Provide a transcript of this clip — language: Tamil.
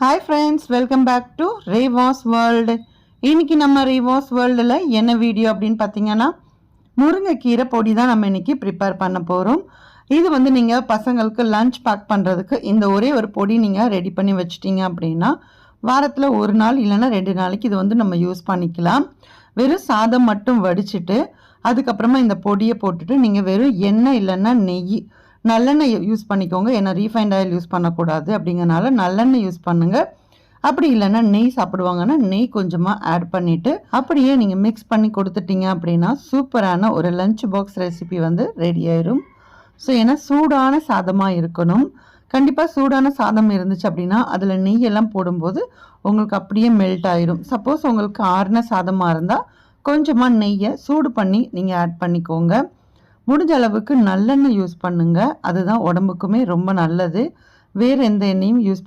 Hi friends, welcome back to Reva's world. இன்னைக்கு நம்ம ரேவாஸ் வேர்ல்டில் என்ன வீடியோ அப்படின்னு பார்த்தீங்கன்னா, முருங்கைக்கீரை பொடி தான் நம்ம இன்னைக்கு ப்ரிப்பேர் பண்ண போகிறோம். இது வந்து நீங்கள் பசங்களுக்கு லஞ்ச் பேக் பண்ணுறதுக்கு இந்த ஒரே ஒரு பொடி நீங்கள் ரெடி பண்ணி வச்சிட்டிங்க அப்படின்னா வாரத்தில் ஒரு நாள் இல்லைன்னா 2 நாளைக்கு இது வந்து நம்ம யூஸ் பண்ணிக்கலாம். வெறும் சாதம் மட்டும் வடிச்சிட்டு அதுக்கப்புறமா இந்த பொடியை போட்டுட்டு நீங்கள் வெறும் எண்ணெய் இல்லைன்னா நெய், நல்லெண்ணெய் யூஸ் பண்ணிக்கோங்க. ஏன்னா ரீஃபைண்ட் ஆயில் யூஸ் பண்ணக்கூடாது அப்படிங்கறனால நல்லெண்ணெய் யூஸ் பண்ணுங்க. அப்படி இல்லைன்னா நெய் சாப்பிடுவாங்கன்னா நெய் கொஞ்சமாக ஆட் பண்ணிவிட்டு அப்படியே நீங்கள் மிக்ஸ் பண்ணி கொடுத்துட்டீங்க அப்படின்னா சூப்பரான ஒரு லஞ்ச் பாக்ஸ் ரெசிபி வந்து ரெடி ஆயிரும். ஸோ ஏன்னா சூடான சாதமாக இருக்கணும். கண்டிப்பாக சூடான சாதம் இருந்துச்சு அப்படின்னா அதில் நெய்யெல்லாம் போடும்போது உங்களுக்கு அப்படியே மெல்ட் ஆயிரும். சப்போஸ் உங்களுக்கு ஆறின சாதமாக இருந்தால் கொஞ்சமாக நெய்யை சூடு பண்ணி நீங்கள் ஆட் பண்ணிக்கோங்க. முடிஞ்ச அளவுக்கு நல்லெண்ணெய் யூஸ் பண்ணுங்க. அதுதான் உடம்புக்குமே ரொம்ப நல்லது. வேறு எந்த எண்ணெயும் யூஸ்